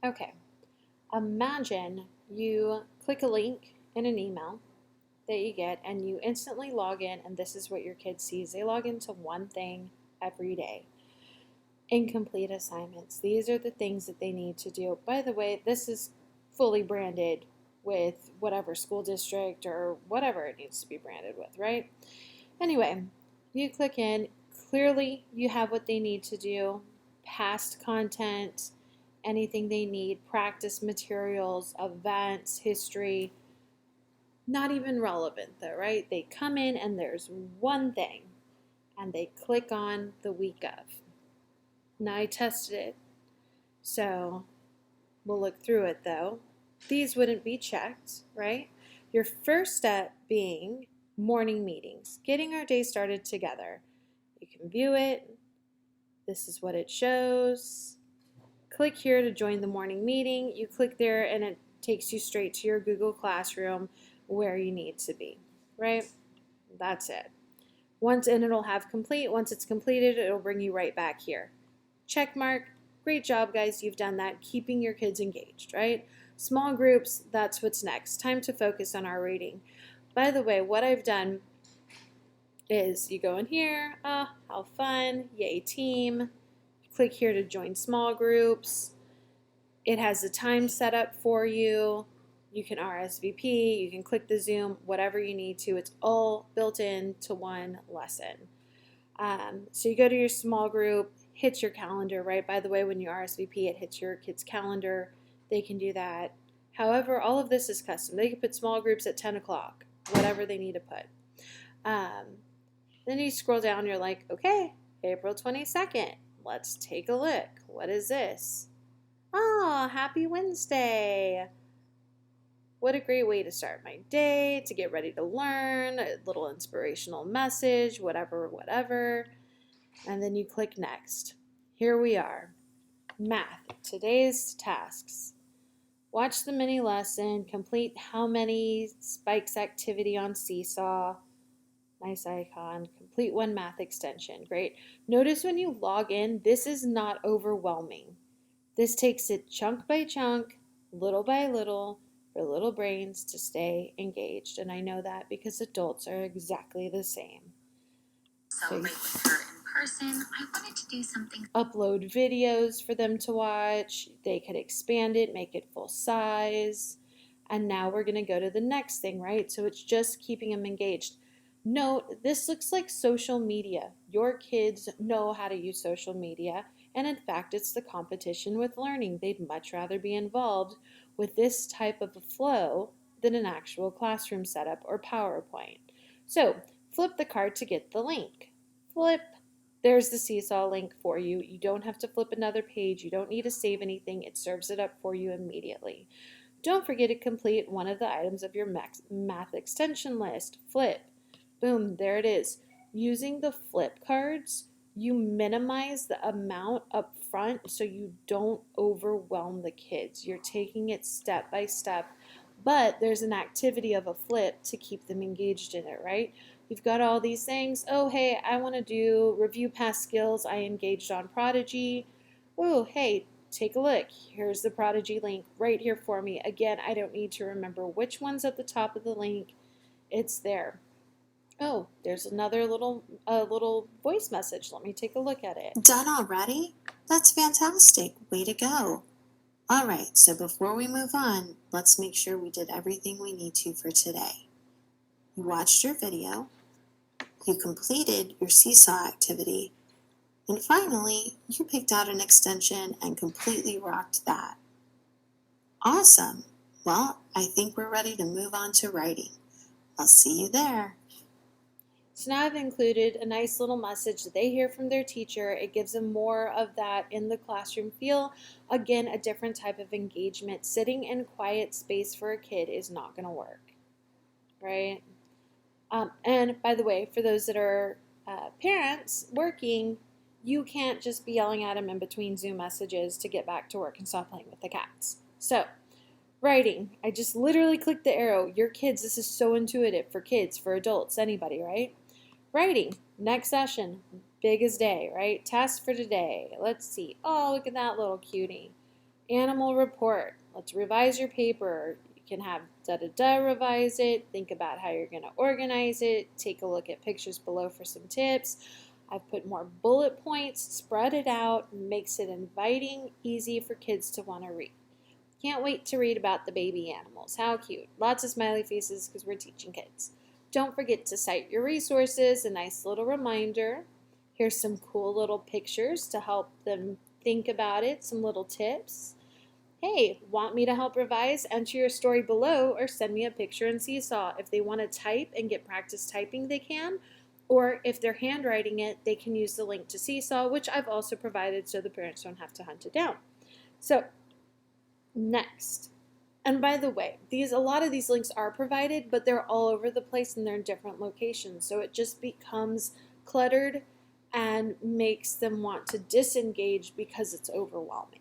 Okay, imagine you click a link in an email that you get and you instantly log in, and this is what your kid sees. They log into one thing every day. Incomplete assignments. These are the things that they need to do. By the way, this is fully branded with whatever school district or whatever it needs to be branded with, right? Anyway, you click in. Clearly, you have what they need to do. Past content, anything they need, practice materials, events, history. Not even relevant though, right? They come in and there's one thing and they click on the week of. Now I tested it, so we'll look through it though. These wouldn't be checked, right? Your first step being morning meetings, getting our day started together. You can view it. This is what it shows. Click here to join the morning meeting. You click there and it takes you straight to your Google Classroom where you need to be, right? That's it. And it'll have complete. Once it's completed, it'll bring you right back here. Check mark. Great job, guys. You've done that. Keeping your kids engaged, right? Small groups, that's what's next. Time to focus on our reading. By the way, what I've done is you go in here, how fun, yay team. Click here to join small groups. It has the time set up for you. You can RSVP, you can click the Zoom, whatever you need to. It's all built into one lesson. So you go to your small group, hits your calendar, right? By the way, when you RSVP, it hits your kid's calendar. They can do that. However, all of this is custom. They can put small groups at 10 o'clock, whatever they need to put. Then you scroll down, you're like, okay, April 22nd. Let's take a look. What is this? Oh, happy Wednesday. What a great way to start my day, to get ready to learn, a little inspirational message, whatever. And then you click next. Here we are. Math, today's tasks. Watch the mini lesson, complete how many spikes activity on Seesaw. Nice icon. Complete one math extension. Great. Notice when you log in, this is not overwhelming. This takes it chunk by chunk, little by little, for little brains to stay engaged. And I know that because adults are exactly the same. Celebrate with her in person. I wanted to do something. Upload videos for them to watch. They could expand it, make it full size. And now we're going to go to the next thing, right? So it's just keeping them engaged. Note, this looks like social media. Your kids know how to use social media. And in fact, it's the competition with learning. They'd much rather be involved with this type of a flow than an actual classroom setup or PowerPoint. So flip the card to get the link. Flip. There's the Seesaw link for you. You don't have to flip another page. You don't need to save anything. It serves it up for you immediately. Don't forget to complete one of the items of your math extension list. Flip. Boom, there it is. Using the flip cards, you minimize the amount up front so you don't overwhelm the kids. You're taking it step by step, but there's an activity of a flip to keep them engaged in it, right? You've got all these things. Oh, hey, I want to do review past skills. I engaged on Prodigy. Oh, hey, take a look. Here's the Prodigy link right here for me. Again, I don't need to remember which one's at the top of the link. It's there. Oh, there's another little voice message. Let me take a look at it. Done already? That's fantastic. Way to go. All right, so before we move on, let's make sure we did everything we need to for today. You watched your video, you completed your Seesaw activity, and finally, you picked out an extension and completely rocked that. Awesome. Well, I think we're ready to move on to writing. I'll see you there. So now I've included a nice little message that they hear from their teacher. It gives them more of that in the classroom feel. Again, a different type of engagement. Sitting in quiet space for a kid is not going to work, right? And by the way, for those that are parents working, you can't just be yelling at them in between Zoom messages to get back to work and stop playing with the cats. So, writing. I just literally clicked the arrow. Your kids, this is so intuitive for kids, for adults, anybody, right? Writing. Next session. Big as day, right? Task for today. Let's see. Oh, look at that little cutie. Animal report. Let's revise your paper. You can have da-da-da revise it. Think about how you're going to organize it. Take a look at pictures below for some tips. I've put more bullet points, spread it out, makes it inviting, easy for kids to want to read. Can't wait to read about the baby animals. How cute. Lots of smiley faces because we're teaching kids. Don't forget to cite your resources, a nice little reminder. Here's some cool little pictures to help them think about it, some little tips. Hey, want me to help revise? Enter your story below or send me a picture in Seesaw. If they want to type and get practice typing, they can. Or if they're handwriting it, they can use the link to Seesaw, which I've also provided so the parents don't have to hunt it down. So, next. And by the way, a lot of these links are provided, but they're all over the place and they're in different locations. So it just becomes cluttered and makes them want to disengage because it's overwhelming.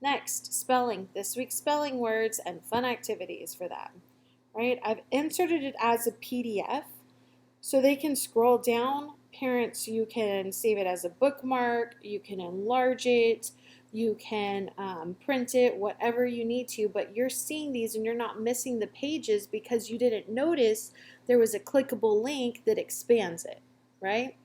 Next, spelling. This week's spelling words and fun activities for them. Right? I've inserted it as a PDF so they can scroll down. Parents, you can save it as a bookmark, you can enlarge it, you can print it, whatever you need to, but you're seeing these and you're not missing the pages because you didn't notice there was a clickable link that expands it, right?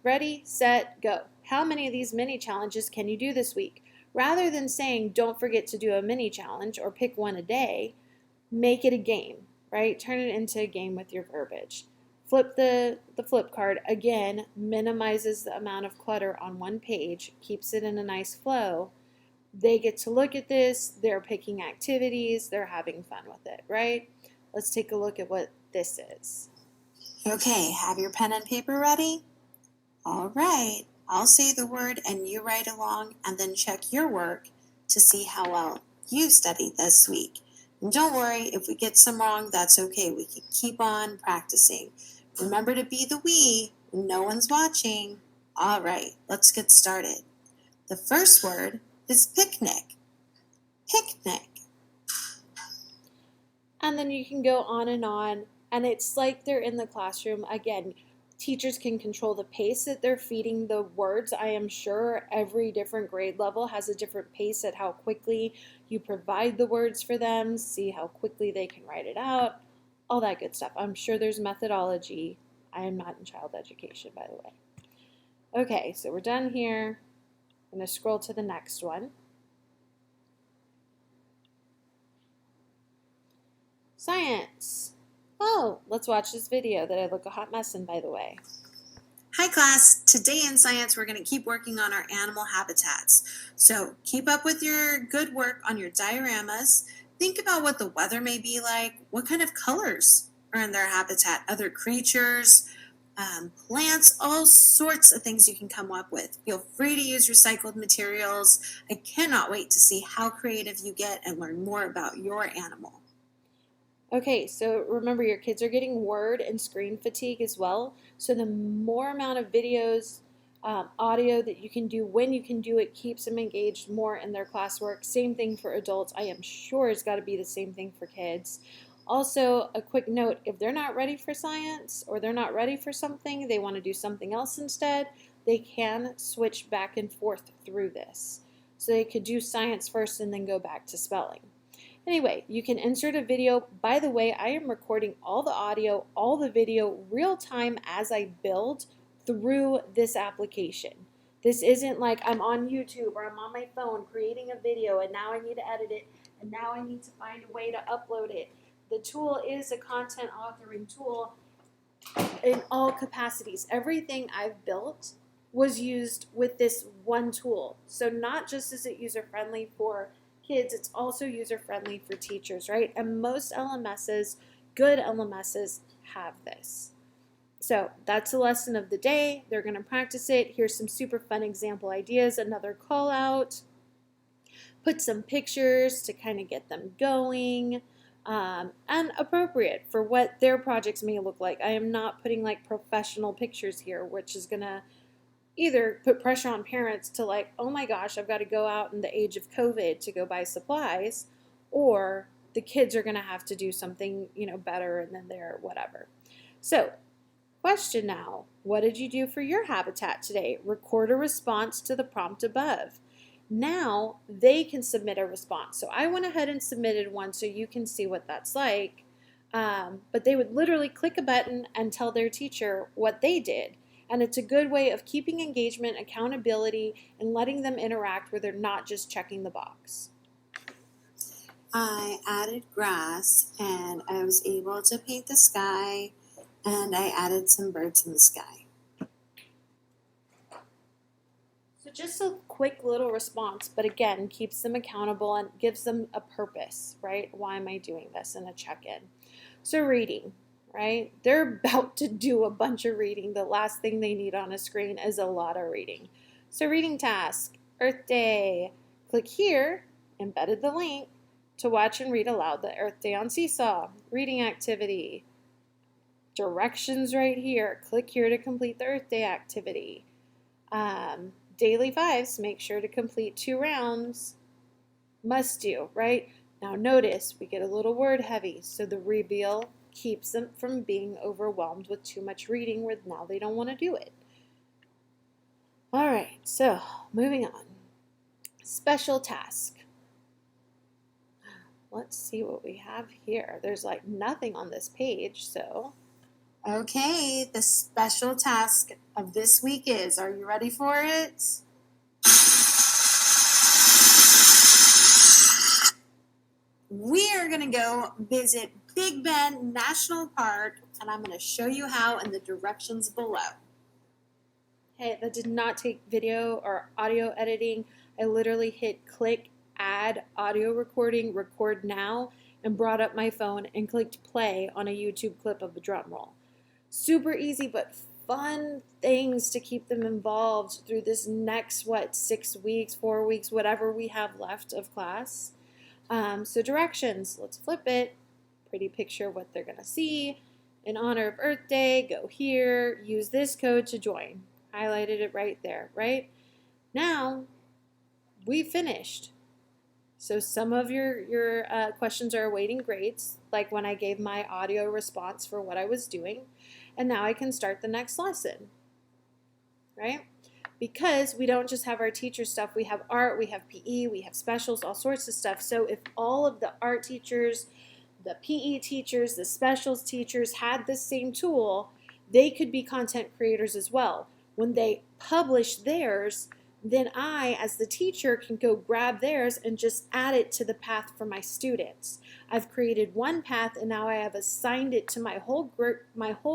Ready, set, go. How many of these mini challenges can you do this week? Rather than saying, don't forget to do a mini challenge or pick one a day, make it a game, right? Turn it into a game with your verbiage. Flip the flip card, again, minimizes the amount of clutter on one page, keeps it in a nice flow. They get to look at this, they're picking activities, they're having fun with it, right? Let's take a look at what this is. Okay, have your pen and paper ready? All right, I'll say the word and you write along and then check your work to see how well you studied this week. And don't worry, if we get some wrong, that's okay. We can keep on practicing. Remember to be the we when no one's watching. All right, let's get started. The first word is picnic. Picnic. And then you can go on, and it's like they're in the classroom. Again, teachers can control the pace that they're feeding the words. I am sure every different grade level has a different pace at how quickly you provide the words for them, see how quickly they can write it out, all that good stuff. I'm sure there's methodology. I am not in child education, by the way. Okay, so we're done here. I'm going to scroll to the next one. Science. Oh, let's watch this video that I look a hot mess in, by the way. Hi class, today in science we're going to keep working on our animal habitats. So keep up with your good work on your dioramas. Think about what the weather may be like, what kind of colors are in their habitat, other creatures, plants, all sorts of things you can come up with. Feel free to use recycled materials. I cannot wait to see how creative you get and learn more about your animal. Okay, so remember your kids are getting word and screen fatigue as well. So the more amount of videos, audio that you can do when you can do it keeps them engaged more in their classwork. Same thing for adults. I am sure it's got to be the same thing for kids. Also, a quick note, if they're not ready for science or they're not ready for something, they want to do something else instead, they can switch back and forth through this. So they could do science first and then go back to spelling. Anyway, you can insert a video. By the way, I am recording all the audio, all the video real time as I build through this application. This isn't like I'm on YouTube or I'm on my phone creating a video and now I need to edit it and now I need to find a way to upload it. The tool is a content authoring tool in all capacities. Everything I've built was used with this one tool. So not just is it user-friendly for kids, it's also user-friendly for teachers, right? And most LMSs, good LMSs, have this. So that's the lesson of the day. They're going to practice it. Here's some super fun example ideas. Another call out. Put some pictures to kind of get them going. And appropriate for what their projects may look like. I am not putting like professional pictures here, which is going to either put pressure on parents to like, oh my gosh, I've got to go out in the age of COVID to go buy supplies, or the kids are going to have to do something, better and then they're whatever. So, question now, what did you do for your habitat today? Record a response to the prompt above. Now they can submit a response. So I went ahead and submitted one so you can see what that's like. But they would literally click a button and tell their teacher what they did. And it's a good way of keeping engagement, accountability, and letting them interact where they're not just checking the box. I added grass and I was able to paint the sky, and I added some birds in the sky. So just a quick little response, but again, keeps them accountable and gives them a purpose, right? Why am I doing this? And a check-in. So reading, right? They're about to do a bunch of reading. The last thing they need on a screen is a lot of reading. So reading task, Earth Day. Click here, embedded the link, to watch and read aloud the Earth Day on Seesaw. Reading activity. Directions right here. Click here to complete the Earth Day activity. Daily 5s, make sure to complete 2 rounds. Must do, right? Now notice we get a little word heavy, so the reveal keeps them from being overwhelmed with too much reading where now they don't want to do it. All right, so moving on. Special task. Let's see what we have here. There's like nothing on this page, so. Okay, the special task of this week is, are you ready for it? We are going to go visit Big Bend National Park, and I'm going to show you how in the directions below. Hey, that did not take video or audio editing. I literally hit click, add audio recording, record now, and brought up my phone and clicked play on a YouTube clip of a drum roll. Super easy, but fun things to keep them involved through this next, 6 weeks, 4 weeks, whatever we have left of class. So directions, let's flip it. Pretty picture of what they're going to see. In honor of Earth Day, go here, use this code to join. Highlighted it right there, right? Now, we finished. So some of your questions are awaiting grades, like when I gave my audio response for what I was doing. And now I can start the next lesson, right? Because we don't just have our teacher stuff, we have art, we have PE, we have specials, all sorts of stuff. So if all of the art teachers, the PE teachers, the specials teachers had this same tool, they could be content creators as well. When they publish theirs, then I, as the teacher, can go grab theirs and just add it to the path for my students. I've created one path, and now I have assigned it to my whole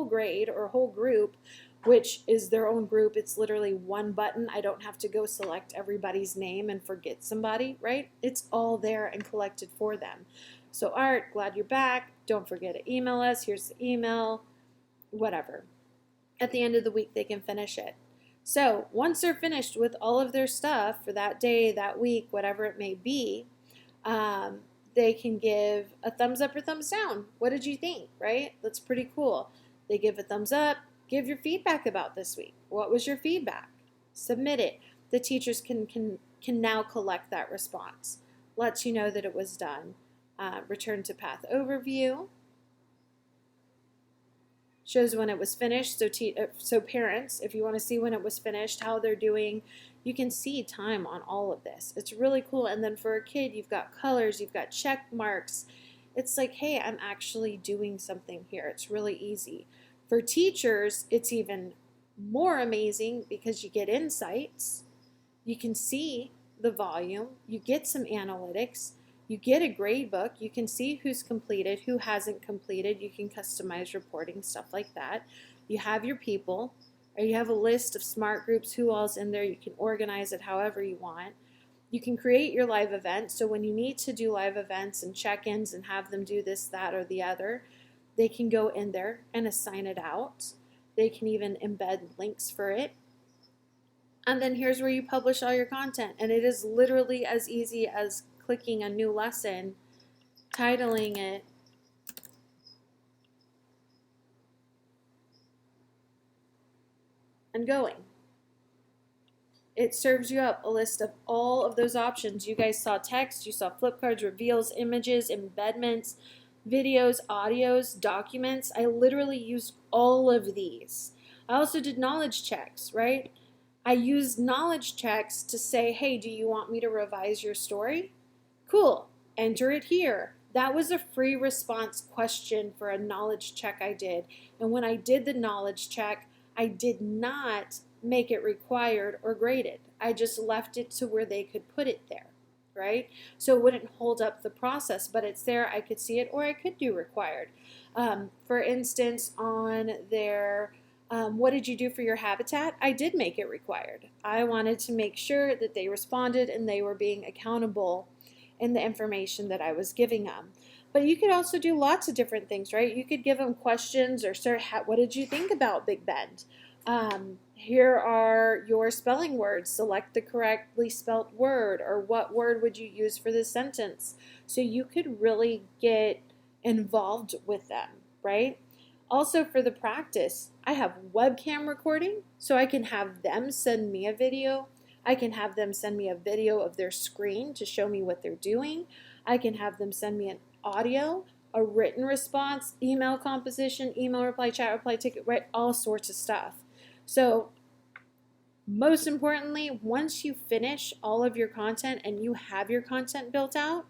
grade or whole group, which is their own group. It's literally one button. I don't have to go select everybody's name and forget somebody, right? It's all there and collected for them. So Art, glad you're back. Don't forget to email us. Here's the email, whatever. At the end of the week, they can finish it. So once they're finished with all of their stuff for that day, that week, whatever it may be, they can give a thumbs up or thumbs down. What did you think, right? That's pretty cool. They give a thumbs up. Give your feedback about this week. What was your feedback? Submit it. The teachers can now collect that response. Lets you know that it was done. Return to path overview. Shows when it was finished. So parents, if you want to see when it was finished, how they're doing, you can see time on all of this. It's really cool. And then for a kid, you've got colors, you've got check marks. It's like, hey, I'm actually doing something here. It's really easy. For teachers, it's even more amazing because you get insights. You can see the volume. You get some analytics. You get a grade book. You can see who's completed, who hasn't completed. You can customize reporting, stuff like that. You have your people, or you have a list of smart groups, who all's in there. You can organize it however you want. You can create your live event. So when you need to do live events and check-ins and have them do this, that, or the other, they can go in there and assign it out. They can even embed links for it. And then here's where you publish all your content. And it is literally as easy as clicking a new lesson, titling it, and going. It serves you up a list of all of those options. You guys saw text, you saw flip cards, reveals, images, embedments, videos, audios, documents. I literally used all of these. I also did knowledge checks, right? I used knowledge checks to say, hey, do you want me to revise your story? Cool, enter it here. That was a free response question for a knowledge check I did. And when I did the knowledge check, I did not make it required or graded. I just left it to where they could put it there, right? So it wouldn't hold up the process, but it's there. I could see it, or I could do required. For instance, on their what did you do for your habitat? I did make it required. I wanted to make sure that they responded and they were being accountable in the information that I was giving them. But you could also do lots of different things, right? You could give them questions or sir, what did you think about Big Bend? Here are your spelling words. Select the correctly spelt word, or what word would you use for this sentence? So you could really get involved with them, right? Also for the practice, I have webcam recording, so I can have them send me a video. I can have them send me a video of their screen to show me what they're doing. I can have them send me an audio, a written response, email composition, email reply, chat reply, ticket, right? All sorts of stuff. So most importantly, once you finish all of your content and you have your content built out,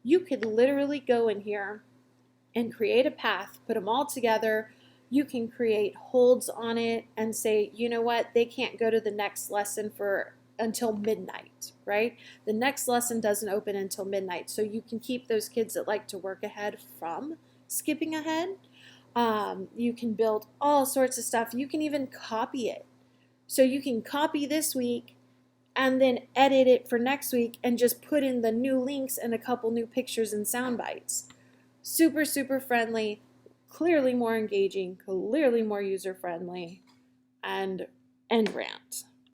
you could literally go in here and create a path, put them all together. You can create holds on it and say, you know what, they can't go to the next lesson until midnight, right? The next lesson doesn't open until midnight. So you can keep those kids that like to work ahead from skipping ahead. You can build all sorts of stuff. You can even copy it. So you can copy this week and then edit it for next week and just put in the new links and a couple new pictures and sound bites. Super, super friendly, clearly more engaging, clearly more user friendly, and end rant.